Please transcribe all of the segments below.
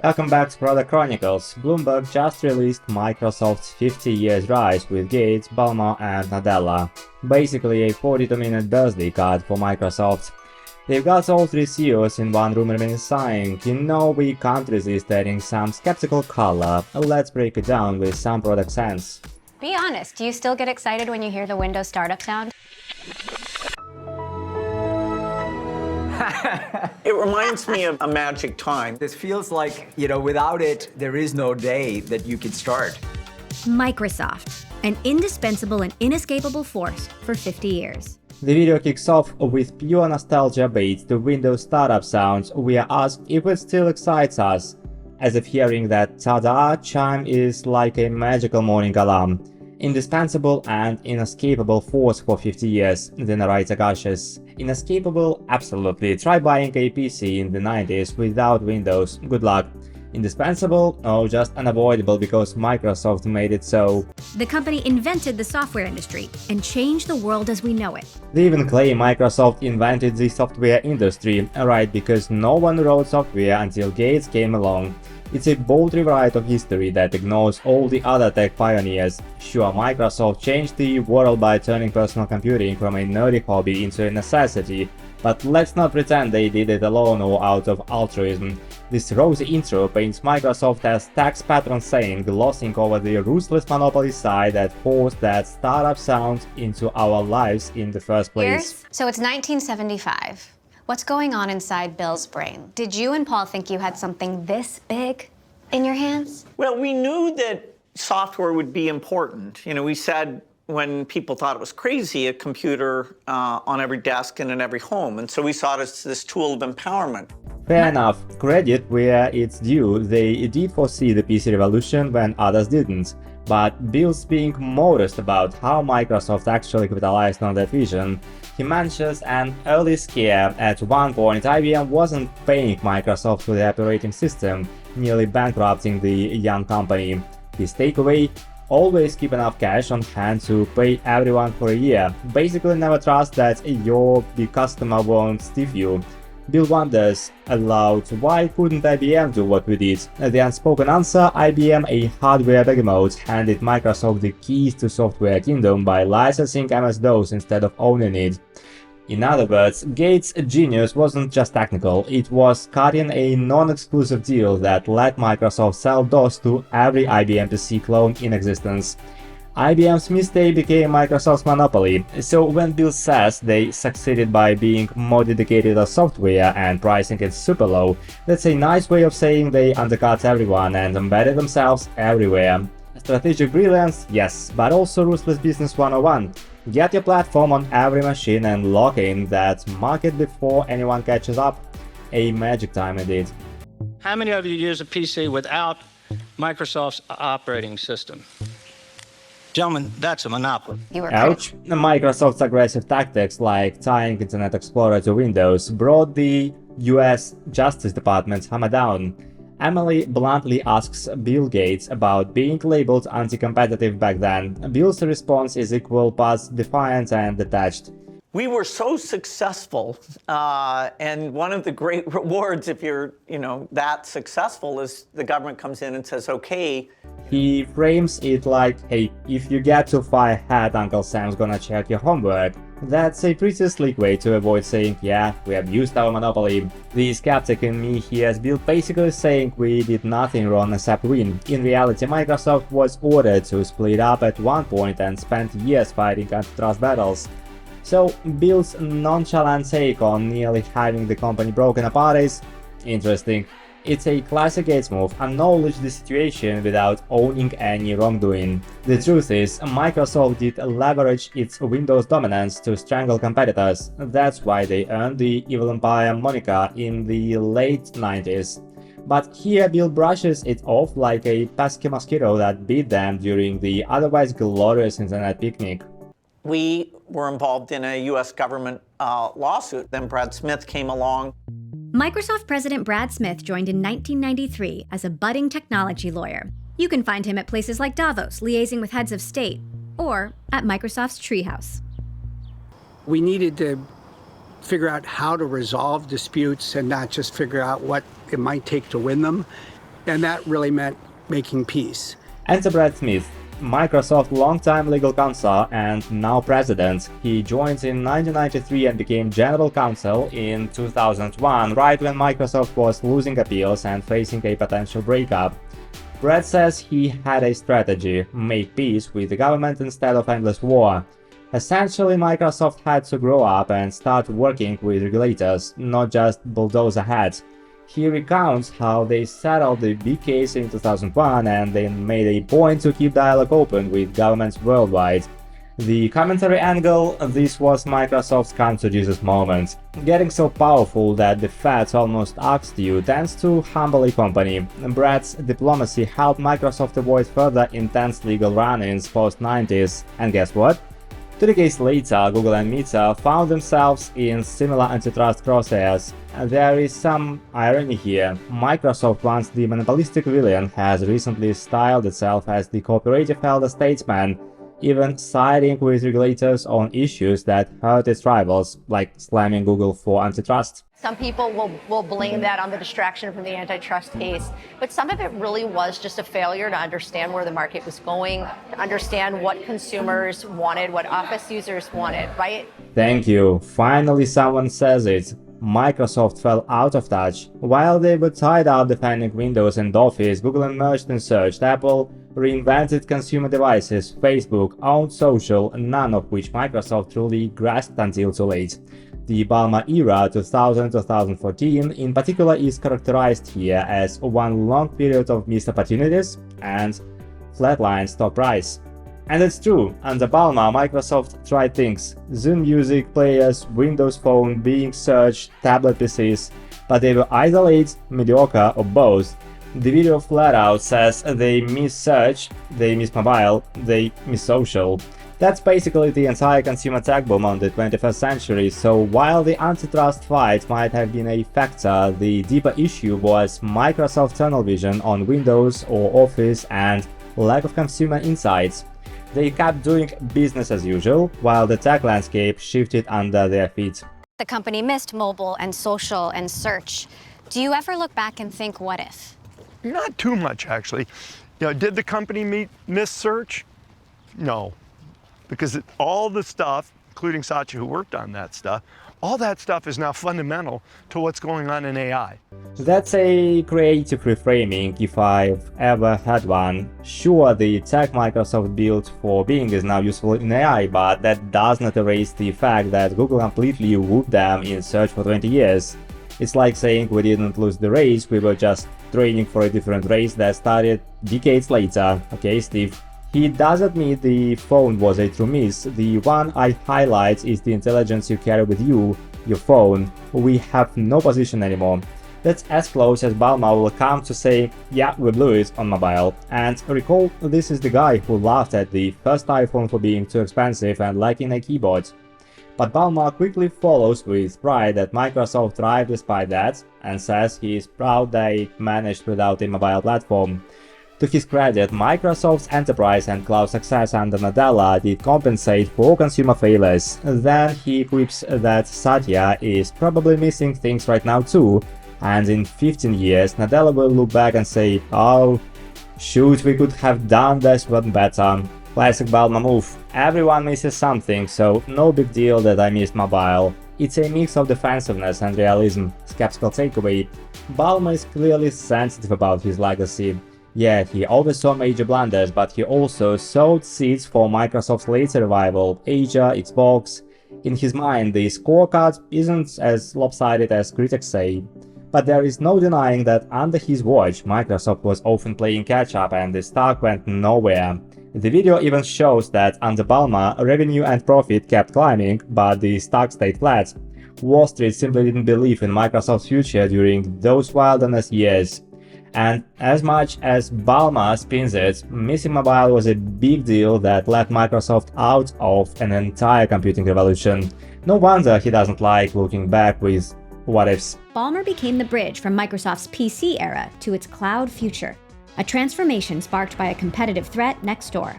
Welcome back to Product Chronicles. Bloomberg just released Microsoft's 50 years rise with Gates, Ballmer and Nadella. Basically a 42-minute birthday card for Microsoft. They've got all three CEOs in one room remaining saying, you know, we can't resist adding some skeptical color. Let's break it down with some product sense. Be honest, do you still get excited when you hear the Windows startup sound? It reminds me of a magic time. This feels like, without it, there is no day that you could start. Microsoft, an indispensable and inescapable force for 50 years. The video kicks off with pure nostalgia beats the Windows startup sounds. We are asked if it still excites us, as if hearing that ta-da chime is like a magical morning alarm. Indispensable and inescapable force for 50 years, the narrator gushes. Inescapable? Absolutely. Try buying a PC in the 90s without Windows. Good luck. Indispensable? Oh, just unavoidable because Microsoft made it so. The company invented the software industry and changed the world as we know it. They even claim Microsoft invented the software industry, right, because no one wrote software until Gates came along. It's a bold rewrite of history that ignores all the other tech pioneers. Sure, Microsoft changed the world by turning personal computing from a nerdy hobby into a necessity, but let's not pretend they did it alone or out of altruism. This rosy intro paints Microsoft as tax patron saint glossing over the ruthless monopoly side that forced that startup sound into our lives in the first place. So it's 1975. What's going on inside Bill's brain? Did you and Paul think you had something this big in your hands? Well, we knew that software would be important. We said when people thought it was crazy, a computer on every desk and in every home. And so we saw it as this tool of empowerment. Fair enough. Credit where it's due. They did foresee the PC revolution when others didn't. But Bill's being modest about how Microsoft actually capitalized on that vision. He mentions an early scare. At one point, IBM wasn't paying Microsoft for the operating system, nearly bankrupting the young company. His takeaway? Always keep enough cash on hand to pay everyone for a year. Basically never trust that your big customer won't stiff you. Bill wonders aloud, why couldn't IBM do what we did? The unspoken answer, IBM, a hardware behemoth, handed Microsoft the keys to software kingdom by licensing MS-DOS instead of owning it. In other words, Gates' genius wasn't just technical, it was cutting a non-exclusive deal that let Microsoft sell DOS to every IBM PC clone in existence. IBM's mistake became Microsoft's monopoly, so when Bill says they succeeded by being more dedicated to software and pricing it super low, that's a nice way of saying they undercut everyone and embedded themselves everywhere. Strategic brilliance? Yes, but also ruthless business 101. Get your platform on every machine and lock in that market before anyone catches up. A magic time indeed. How many of you use a PC without Microsoft's operating system? Gentlemen, that's a monopoly. Ouch. Microsoft's aggressive tactics like tying Internet Explorer to Windows brought the US Justice Department's hammer down. Emily bluntly asks Bill Gates about being labeled anti-competitive back then. Bill's response is equal parts defiant and detached. We were so successful, and one of the great rewards if you're, that successful is the government comes in and says, okay. He frames it like, hey, if you get too far ahead, Uncle Sam's gonna check your homework. That's a pretty slick way to avoid saying, yeah, we abused our monopoly. The skeptic in me hears Bill basically saying we did nothing wrong except win. In reality, Microsoft was ordered to split up at one point and spent years fighting antitrust battles. So Bill's nonchalant take on nearly having the company broken apart is interesting. It's a classic Gates move, acknowledge the situation without owning any wrongdoing. The truth is, Microsoft did leverage its Windows dominance to strangle competitors. That's why they earned the Evil Empire moniker in the late 90s. But here Bill brushes it off like a pesky mosquito that bit them during the otherwise glorious internet picnic. We were involved in a US government lawsuit. Then Brad Smith came along. Microsoft President Brad Smith joined in 1993 as a budding technology lawyer. You can find him at places like Davos, liaising with heads of state, or at Microsoft's Treehouse. We needed to figure out how to resolve disputes and not just figure out what it might take to win them. And that really meant making peace. Enter Brad Smith, Microsoft longtime legal counsel and now president. He joined in 1993 and became general counsel in 2001, right when Microsoft was losing appeals and facing a potential breakup. Brad says he had a strategy: make peace with the government instead of endless war. Essentially, Microsoft had to grow up and start working with regulators, not just bulldoze ahead. He recounts how they settled the big case in 2001 and then made a point to keep dialogue open with governments worldwide. The commentary angle: this was Microsoft's come to Jesus moment. Getting so powerful that the Fed almost asked you tends to humble a company. Brad's diplomacy helped Microsoft avoid further intense legal run-ins post-90s. And guess what? 2 decades later, Google and Meta found themselves in similar antitrust crosshairs. There is some irony here. Microsoft, once the monopolistic villain, has recently styled itself as the cooperative elder statesman, even siding with regulators on issues that hurt its rivals, like slamming Google for antitrust. Some people will blame that on the distraction from the antitrust case, but some of it really was just a failure to understand where the market was going, to understand what consumers wanted, what Office users wanted, right? Thank you. Finally someone says it. Microsoft fell out of touch. While they were tied up defending Windows and Office, Google emerged and searched. Apple reinvented consumer devices. Facebook owned social, none of which Microsoft truly grasped until too late. The Ballmer era, 2000-2014, in particular, is characterized here as one long period of missed opportunities and flatline stock price. And it's true, under Ballmer, Microsoft tried things: Zoom Music, players, Windows Phone, Bing Search, tablet PCs, but they were either late, mediocre, or both. The video flat out says they miss search, they miss mobile, they miss social. That's basically the entire consumer tech boom on the 21st century, so while the antitrust fight might have been a factor, the deeper issue was Microsoft's tunnel vision on Windows or Office and lack of consumer insights. They kept doing business as usual, while the tech landscape shifted under their feet. The company missed mobile and social and search. Do you ever look back and think, what if? Not too much, actually. Did the company miss search? No. Because all the stuff, including Satya who worked on that stuff, all that stuff is now fundamental to what's going on in AI. That's a creative reframing if I've ever had one. Sure, the tech Microsoft built for Bing is now useful in AI, but that does not erase the fact that Google completely whooped them in search for 20 years. It's like saying we didn't lose the race, we were just training for a different race that started decades later. Okay, Steve? He does admit the phone was a true miss. The one I highlight is the intelligence you carry with you, your phone. We have no position anymore. That's as close as Ballmer will come to say, yeah, we blew it on mobile. And recall, this is the guy who laughed at the first iPhone for being too expensive and lacking a keyboard. But Ballmer quickly follows with pride that Microsoft thrived despite that, and says he is proud they managed without a mobile platform. To his credit, Microsoft's enterprise and cloud success under Nadella did compensate for consumer failures. Then he quips that Satya is probably missing things right now too, and in 15 years Nadella will look back and say, oh, shoot, we could have done this one better. Classic Ballmer move. Everyone misses something, so no big deal that I missed mobile. It's a mix of defensiveness and realism. Skeptical takeaway: Ballmer is clearly sensitive about his legacy. Yeah, he always saw major blunders, but he also sowed seeds for Microsoft's later revival, Asia, Xbox. In his mind, the scorecard isn't as lopsided as critics say. But there is no denying that under his watch, Microsoft was often playing catch-up and the stock went nowhere. The video even shows that under Ballmer, revenue and profit kept climbing, but the stock stayed flat. Wall Street simply didn't believe in Microsoft's future during those wilderness years. And as much as Ballmer spins it, missing mobile was a big deal that left Microsoft out of an entire computing revolution. No wonder he doesn't like looking back with what-ifs. Ballmer became the bridge from Microsoft's PC era to its cloud future, a transformation sparked by a competitive threat next door.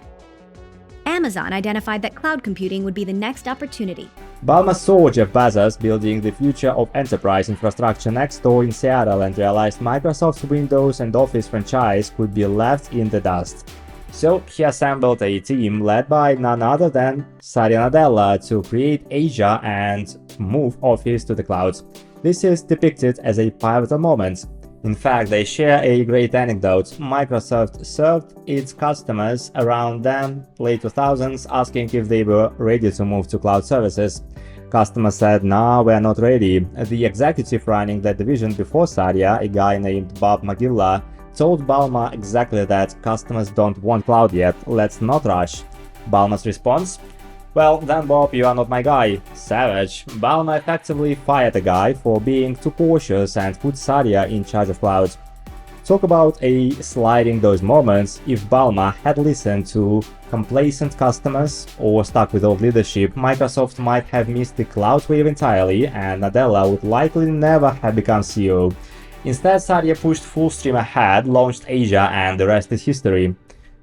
Amazon identified that cloud computing would be the next opportunity, Ballmer saw Jeff Bezos building the future of enterprise infrastructure next door in Seattle and realized Microsoft's Windows and Office franchise could be left in the dust. So he assembled a team led by none other than Satya Nadella to create Asia and move Office to the cloud. This is depicted as a pivotal moment. In fact, they share a great anecdote. Microsoft served its customers around them late 2000s asking if they were ready to move to cloud services. Customers said, "No, we're not ready." The executive running that division before Satya, a guy named Bob McGilla, told Ballmer exactly that customers don't want cloud yet, let's not rush. Ballmer's response? "Well, then Bob, you are not my guy." Savage. Ballmer effectively fired the guy for being too cautious and put Satya in charge of cloud. Talk about a sliding those moments. If Ballmer had listened to complacent customers or stuck with old leadership, Microsoft might have missed the cloud wave entirely and Nadella would likely never have become CEO. Instead, Satya pushed full steam ahead, launched Asia, and the rest is history.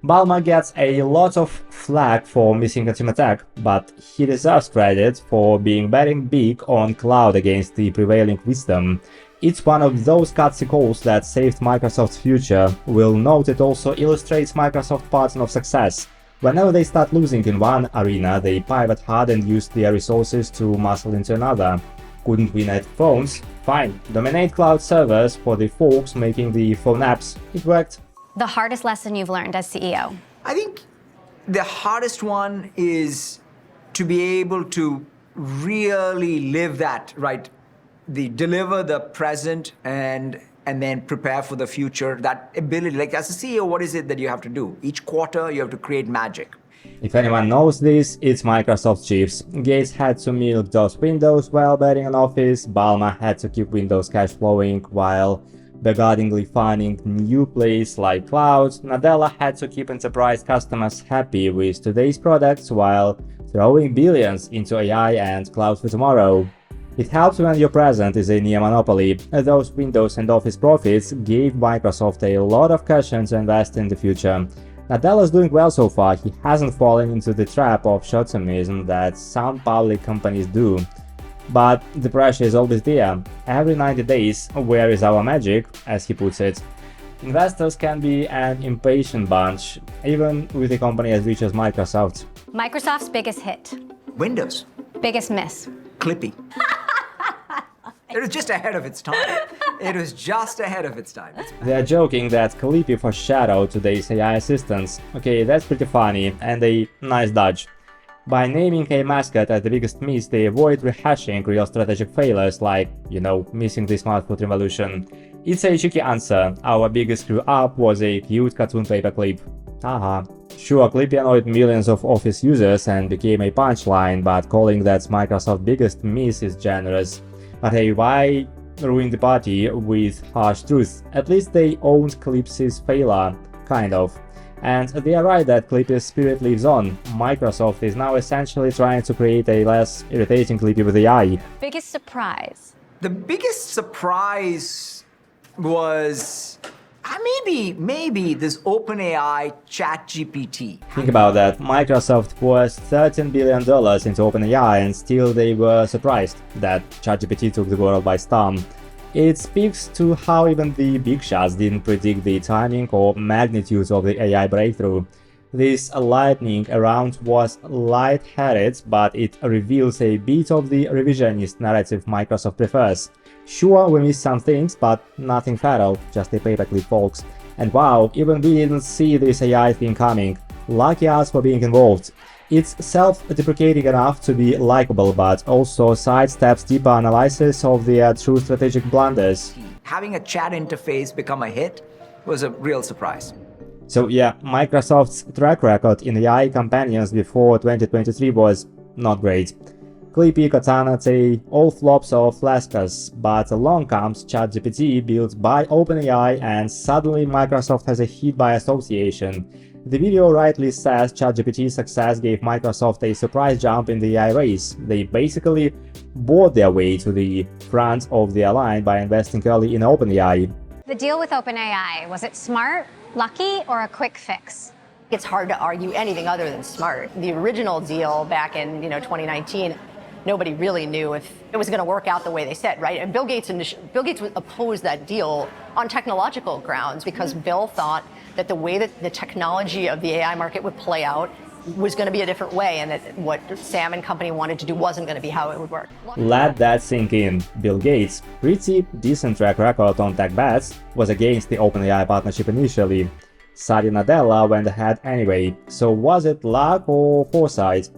Ballmer gets a lot of flack for missing consumer tech, but he deserves credit for being betting big on cloud against the prevailing wisdom. It's one of those gutsy calls that saved Microsoft's future. We'll note it also illustrates Microsoft's pattern of success. Whenever they start losing in one arena, they pivot hard and use their resources to muscle into another. Couldn't win at phones? Fine, dominate cloud servers for the folks making the phone apps. It worked. The hardest lesson you've learned as CEO? I think the hardest one is to be able to really live that, right? Deliver the present and then prepare for the future. That ability, like as a CEO, what is it that you have to do? Each quarter, you have to create magic. If anyone knows this, it's Microsoft chiefs. Gates had to milk those Windows while betting on Office, Ballmer had to keep Windows cash flowing while begrudgingly finding new plays like cloud, Nadella had to keep enterprise customers happy with today's products while throwing billions into AI and cloud for tomorrow. It helps when your present is a near monopoly. Those Windows and Office profits gave Microsoft a lot of cushion to invest in the future. Nadella's doing well so far. He hasn't fallen into the trap of short-termism that some public companies do. But the pressure is always there. Every 90 days, where is our magic, as he puts it. Investors can be an impatient bunch, even with a company as rich as Microsoft. Microsoft's biggest hit? Windows. Biggest miss? Clippy. It was just ahead of its time. It was just ahead of its time. They're joking that Clippy foreshadowed today's AI assistants. Okay, that's pretty funny, and a nice dodge. By naming a mascot as the biggest miss, they avoid rehashing real strategic failures like, missing the smartphone revolution. It's a cheeky answer. Our biggest screw up was a cute cartoon paperclip. Haha. Sure, Clippy annoyed millions of Office users and became a punchline, but calling that Microsoft's biggest miss is generous. But hey, why ruin the party with harsh truth? At least they owned Clippy's failure, kind of. And they are right that Clippy's spirit lives on. Microsoft is now essentially trying to create a less irritating Clippy with AI. Biggest surprise? The biggest surprise was maybe this OpenAI ChatGPT. Think about that. Microsoft pours $13 billion into OpenAI and still they were surprised that ChatGPT took the world by storm. It speaks to how even the big shots didn't predict the timing or magnitude of the AI breakthrough. This lightning around was light-headed, but it reveals a bit of the revisionist narrative Microsoft prefers. Sure, we missed some things, but nothing fatal, just a paperclip, folks. And wow, even we didn't see this AI thing coming. Lucky us for being involved. It's self-deprecating enough to be likable, but also sidesteps deeper analysis of their true strategic blunders. Having a chat interface become a hit was a real surprise. So yeah, Microsoft's track record in AI companions before 2023 was not great. Clippy, Cortana, Tay, all flops or flaskers, but along comes ChatGPT built by OpenAI and suddenly Microsoft has a hit by association. The video rightly says ChatGPT's success gave Microsoft a surprise jump in the AI race. They basically bought their way to the front of their line by investing early in OpenAI. The deal with OpenAI, was it smart, lucky, or a quick fix? It's hard to argue anything other than smart. The original deal back in 2019 nobody really knew if it was going to work out the way they said, right? And Bill Gates opposed that deal on technological grounds because Bill thought that the way that the technology of the AI market would play out was going to be a different way, and that what Sam and company wanted to do wasn't going to be how it would work. Let that sink in. Bill Gates' pretty decent track record on tech bets was against the OpenAI partnership initially. Satya Nadella went ahead anyway, so was it luck or foresight?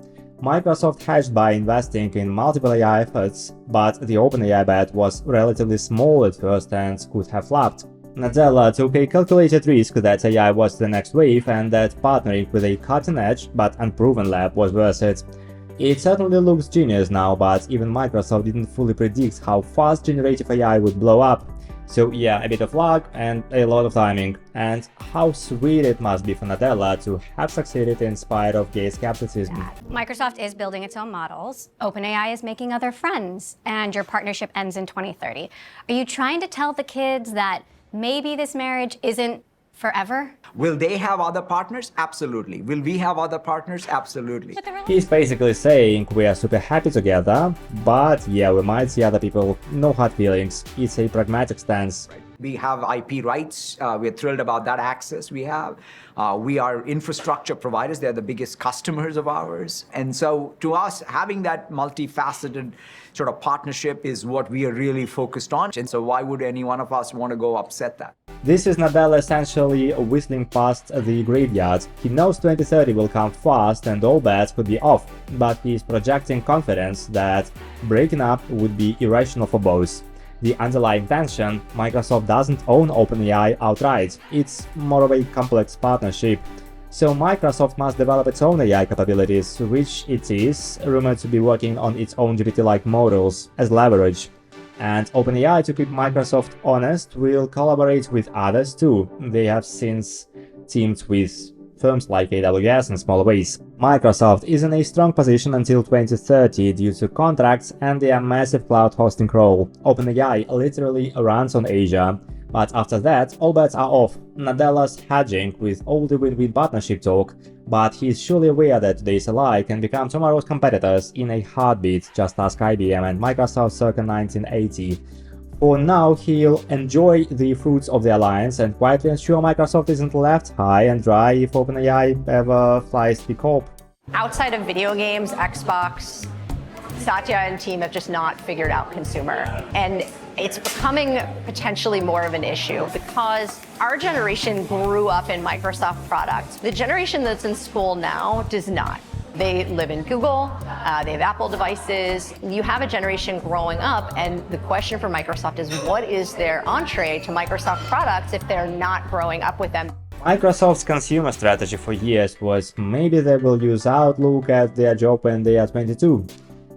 Microsoft hedged by investing in multiple AI efforts, but the OpenAI bet was relatively small at first and could have flopped. Nadella took a calculated risk that AI was the next wave and that partnering with a cutting-edge but unproven lab was worth it. It certainly looks genius now, but even Microsoft didn't fully predict how fast generative AI would blow up. So yeah, a bit of luck and a lot of timing. And how sweet it must be for Nadella to have succeeded in spite of Gates' skepticism. Microsoft is building its own models. OpenAI is making other friends. And your partnership ends in 2030. Are you trying to tell the kids that maybe this marriage isn't forever? Will they have other partners? Absolutely. Will we have other partners? Absolutely. He's basically saying we are super happy together, but yeah, we might see other people, no hard feelings. It's a pragmatic stance. We have IP rights. We're thrilled about that access we have. We are infrastructure providers. They're the biggest customers of ours. And so to us, having that multifaceted sort of partnership is what we are really focused on. And so why would any one of us want to go upset that? This is Nadella essentially whistling past the graveyard. He knows 2030 will come fast and all bets could be off, but he's projecting confidence that breaking up would be irrational for both. The underlying tension, Microsoft doesn't own OpenAI outright, it's more of a complex partnership. So Microsoft must develop its own AI capabilities, which it is rumored to be working on its own GPT-like models as leverage. And OpenAI, to keep Microsoft honest, will collaborate with others too. They have since teamed with firms like AWS in small ways. Microsoft is in a strong position until 2030 due to contracts and their massive cloud hosting role. OpenAI literally runs on Asia. But after that, all bets are off. Nadella's hedging with all the win-win partnership talk, but he's surely aware that today's ally can become tomorrow's competitors in a heartbeat, just ask IBM and Microsoft circa 1980. For now, he'll enjoy the fruits of the alliance and quietly ensure Microsoft isn't left high and dry if OpenAI ever flies the corp. Outside of video games, Xbox, Satya and team have just not figured out consumer. And it's becoming potentially more of an issue because our generation grew up in Microsoft products. The generation that's in school now does not. They live in Google, they have Apple devices. You have a generation growing up, and the question for Microsoft is what is their entree to Microsoft products if they're not growing up with them? Microsoft's consumer strategy for years was maybe they will use Outlook as their job when they are 22.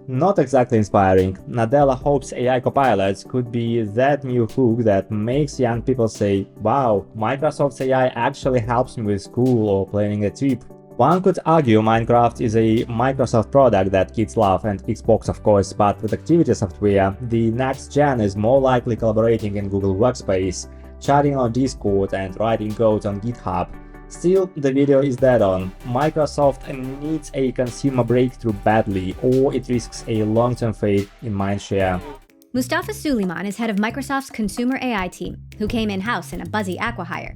Not exactly inspiring. Nadella hopes AI copilots could be that new hook that makes young people say, wow, Microsoft's AI actually helps me with school or planning a trip. One could argue Minecraft is a Microsoft product that kids love, and Xbox of course, but with activity software, the next gen is more likely collaborating in Google Workspace, chatting on Discord and writing code on GitHub. Still, the video is dead on. Microsoft needs a consumer breakthrough badly, or it risks a long-term fate in mindshare. Mustafa Suleyman is head of Microsoft's consumer AI team, who came in-house in a buzzy acqui-hire.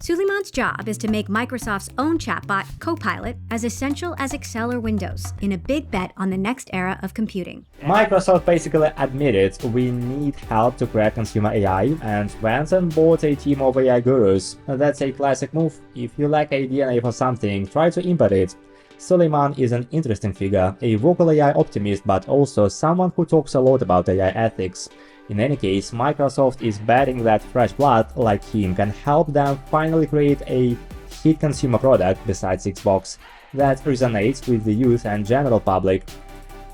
Suleyman's job is to make Microsoft's own chatbot, Copilot, as essential as Excel or Windows, in a big bet on the next era of computing. Microsoft basically admitted we need help to crack consumer AI and went and bought a team of AI gurus. That's a classic move. If you lack a DNA for something, try to import it. Suleyman is an interesting figure, a vocal AI optimist but also someone who talks a lot about AI ethics. In any case, Microsoft is betting that fresh blood like him can help them finally create a hit consumer product besides Xbox that resonates with the youth and general public.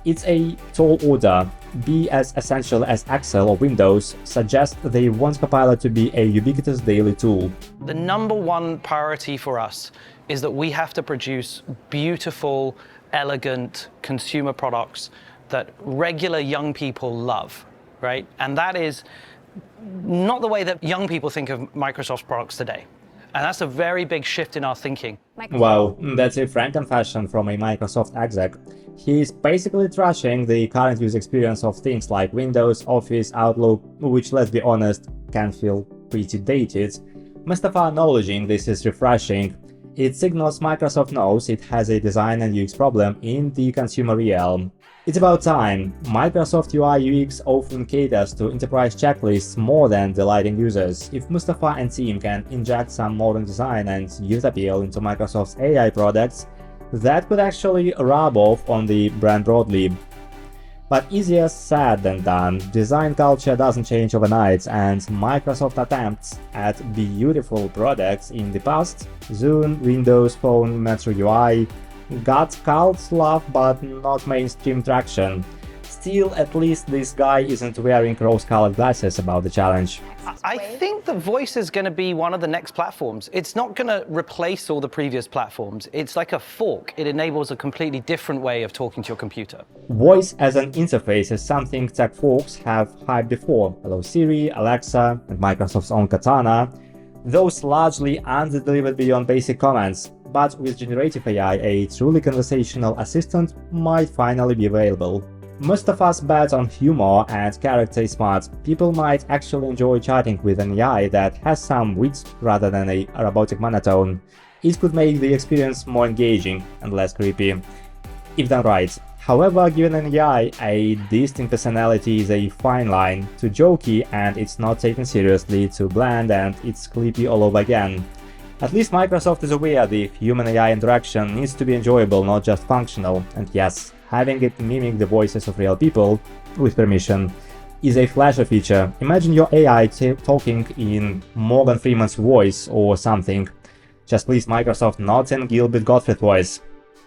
It's a tall order. Be as essential as Excel or Windows suggests they want Copilot to be a ubiquitous daily tool. The number one priority for us is that we have to produce beautiful, elegant consumer products that regular young people love. Right? And that is not the way that young people think of Microsoft's products today. And that's a very big shift in our thinking. Wow, that's a frank confession from a Microsoft exec. He's basically trashing the current user experience of things like Windows, Office, Outlook, which, let's be honest, can feel pretty dated. Mustafa acknowledging this is refreshing. It signals Microsoft knows it has a design and UX problem in the consumer realm. It's about time. Microsoft UI UX often caters to enterprise checklists more than delighting users. If Mustafa and team can inject some modern design and youth appeal into Microsoft's AI products, that could actually rub off on the brand broadly. But easier said than done. Design culture doesn't change overnight, and Microsoft attempts at beautiful products in the past, Zoom, Windows Phone, Metro UI, got cult love but not mainstream traction. Still, at least this guy isn't wearing rose-colored glasses about the challenge. I think the voice is going to be one of the next platforms. It's not going to replace all the previous platforms. It's like a fork. It enables a completely different way of talking to your computer. Voice as an interface is something tech folks have hyped before. Hello Siri, Alexa, and Microsoft's own Cortana. Those largely under-delivered beyond basic commands. But with generative AI, a truly conversational assistant might finally be available. Mustafa's bet on humor and character is smart. People might actually enjoy chatting with an AI that has some wit rather than a robotic monotone. It could make the experience more engaging and less creepy, if done right. However, given an AI a distinct personality is a fine line, too jokey and it's not taken seriously, too bland and it's Clippy all over again. At least Microsoft is aware the human-AI interaction needs to be enjoyable, not just functional, and yes, having it mimic the voices of real people, with permission, is a flasher feature. Imagine your AI talking in Morgan Freeman's voice or something. Just please Microsoft not in Gilbert Gottfried's voice.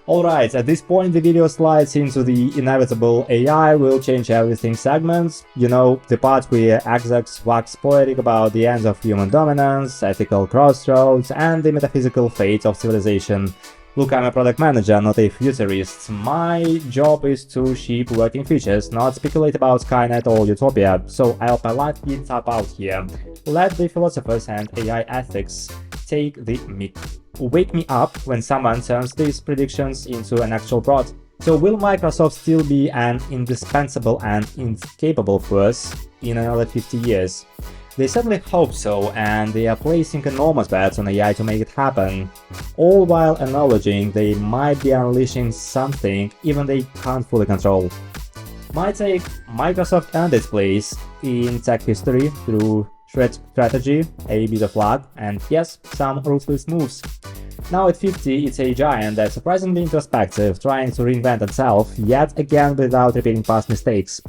Alright, at this point the video slides into the inevitable AI will change everything segments. You know, the part where execs wax poetic about the ends of human dominance, ethical crossroads, and the metaphysical fate of civilization. Look, I'm a product manager, not a futurist. My job is to ship working features, not speculate about Skynet or Utopia, so I'll politely tap out here. Let the philosophers and AI ethics take the mic. Wake me up when someone turns these predictions into an actual prod. So will Microsoft still be an indispensable and incapable force in another 50 years? They certainly hope so, and they are placing enormous bets on AI to make it happen, all while acknowledging they might be unleashing something even they can't fully control. My take, Microsoft earned its place in tech history through threat strategy, a bit of luck, and yes, some ruthless moves. Now at 50, it's a giant that's surprisingly introspective, trying to reinvent itself, yet again without repeating past mistakes.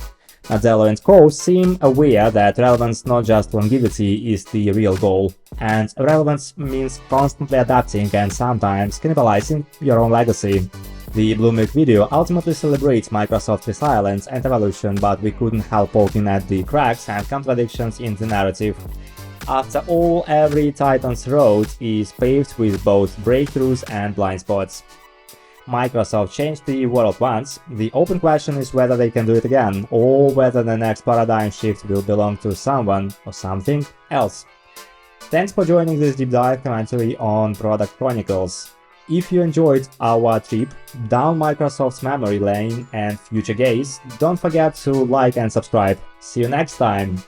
Nadella and co. seem aware that relevance, not just longevity, is the real goal, and relevance means constantly adapting and sometimes cannibalizing your own legacy. The Bloomberg video ultimately celebrates Microsoft's resilience and evolution, but we couldn't help poking at the cracks and contradictions in the narrative. After all, every Titan's road is paved with both breakthroughs and blind spots. Microsoft changed the world once. The open question is whether they can do it again, or whether the next paradigm shift will belong to someone or something else. Thanks for joining this deep dive commentary on Product Chronicles. If you enjoyed our trip down Microsoft's memory lane and future gaze, don't forget to like and subscribe. See you next time!